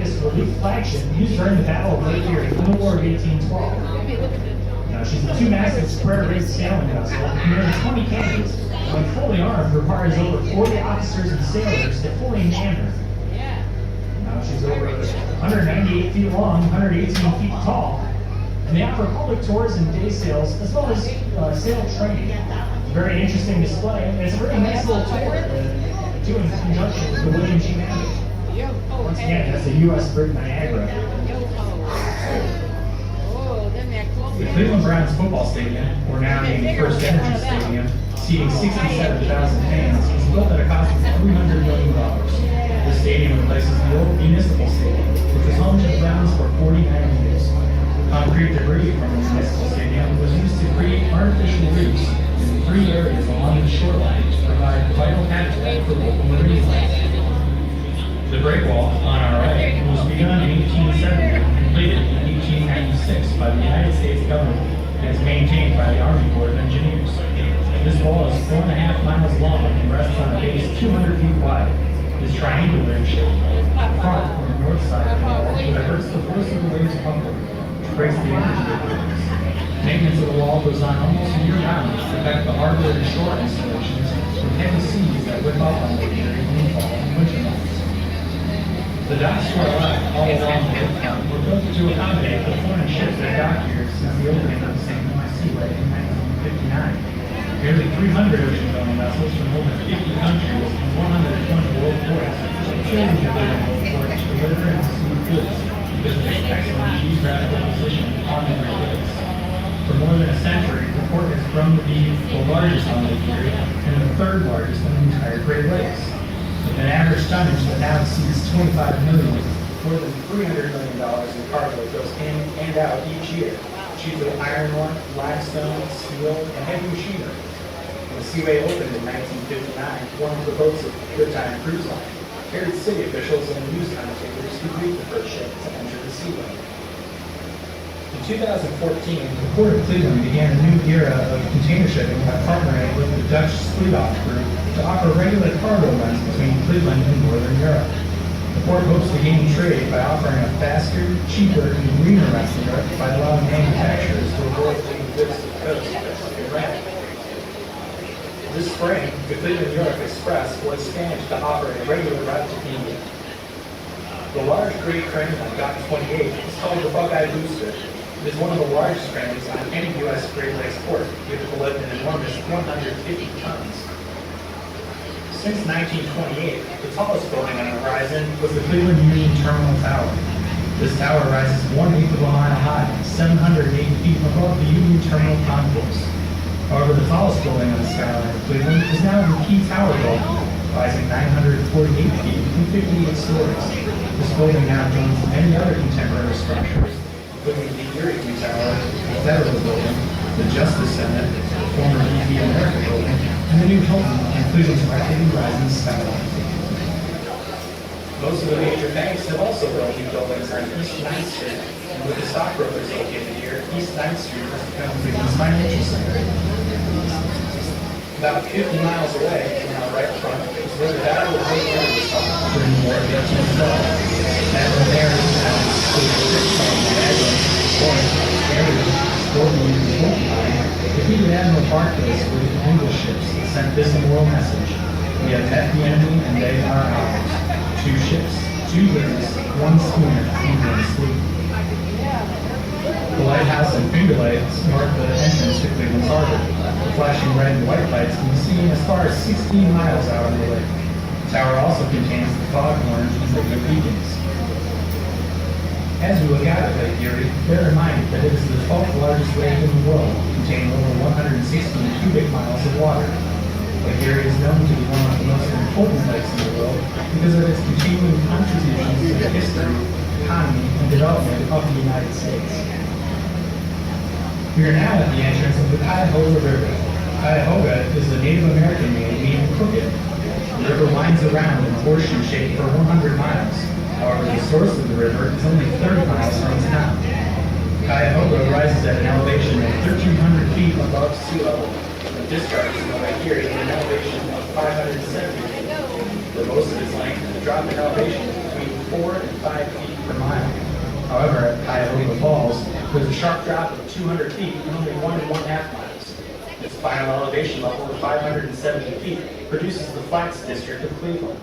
famous relief flagship used during the Battle of Lake Erie in the War of 1812. Now, she's a two-masted square-rigged sailing vessel with nearly 20 cannons. When fully armed, requires over 40 officers and sailors to fully man her. Now, she's over 198 feet long, 118 feet tall, and they offer public tours and day sails, as well as sail training. Very interesting display, and it's a very nice little tour to do in conjunction with the William G. Mandel. Once again, that's the U.S. Brig Niagara. The Cleveland Browns football stadium, or now named First Energy Stadium, seating 67,000 fans, was built at a cost of $300 million. The stadium replaces the old municipal stadium, which was home to the Browns for 49 years. Concrete debris from the municipal stadium was used to create artificial reefs in 3 areas along the shoreline to provide vital habitat for local marine life. The break wall on our right was begun in 1870 and completed in 1896 by the United States government and is maintained by the Army Corps of Engineers. This wall is 4.5 miles long and rests on a base 200 feet wide. It is triangular in shape. The front, on the north side of the wall, diverts the force of the waves upward, which breaks the energy of the waves. Maintenance of the wall goes on almost year-round to protect the harbor and shore installations from heavy seas that whip up on Lake Erie in fall and winter months. The docks to our left, all along the lakefront, were built to accommodate the foreign ships that dock here since the opening of the St. Louis Seaway in 1959. Nearly 300 ocean-going vessels from over 50 countries and 120 world ports have chosen to live in world ports to deliver and receive goods because of its excellent geographical position on the Great Lakes. For more than a century, the port has grown to be the largest on Lake Erie and the 3rd largest in the entire Great Lakes. With an average tonnage that now exceeds 25 million, more than $300 million in cargo goes in and out each year. Sheets of iron ore, limestone, steel, and heavy machinery. When the Seaway opened in 1959, one of the boats of the Good Time Cruise Line carried city officials and news commentators who greet the first ship to enter the Seaway. In 2014, the Port of Cleveland began a new era of container shipping by partnering with the Dutch Sleedoff Group to offer regular cargo runs between Cleveland and Northern Europe. The port hopes to gain trade by offering a faster, cheaper, and greener route to Europe by allowing manufacturers to avoid bringing goods to the coast because of Iran. This spring, the Cleveland-York Express was stamped to offer a regular route to India. The large Great Crane on Dock 28 is called the Buckeye Booster. It is one of the largest cranes on any U.S. Great Lakes port, able to lift an enormous 150 tons. Since 1928, the tallest building on the horizon was the Cleveland Union Terminal Tower. This tower rises 1/8 of a mile high, 708 feet above the Union Terminal Concourse. However, the tallest building on the skyline of Cleveland is now the Key Tower building, rising 948 feet and 58 stories. This building now joins many other contemporary structures, including the Erie Key Tower, the Federal Building, the Justice Center, the former EV America Building, and the new Hilton and Cleveland's rapidly rising skyline. Most of the major banks have also built new buildings on East 9th Street, and with the stockbrokers located here, East 9th Street has become Cleveland's financial center. About 50 miles away, from our right front, is where the Battle of Lake Erie was fought during the War of 1812. Admiral Harry had included ships from Niagara, Lawrence, Erie, Scorpion, and Wolfine, defeated Admiral Barclays with English ships and sent this immortal message: "We have met the enemy and they are ours. 2 ships, 2 brigs, 1 schooner, and 1 sloop." The lighthouse and Finger Lights mark the entrance to Cleveland's harbor. The flashing red and white lights can be seen as far as 16 miles out on the lake. The tower also contains the foghorn and the beacons. As we look out at Lake Erie, bear in mind that it is the 12th largest lake in the world, containing over 116 cubic miles of water. Lake Erie is known to be one of the most important lakes in the world because of its continuing contributions to the history, economy, and development of the United States. We are now at the entrance of the Cuyahoga River. Cuyahoga is the Native American name meaning crooked. The river winds around in a horseshoe shape for 100 miles. However, the source of the river is only 30 miles from town. Cuyahoga rises at an elevation of 1,300 feet above sea level and discharges in Lake Erie at an elevation of 570 feet. For most of its length, the drop in elevation is between 4 and 5 feet per mile. However, at Cuyahoga Falls, there's a sharp drop of 200 feet and only 1.5 miles. Its final elevation level of 570 feet produces the Flats district of Cleveland.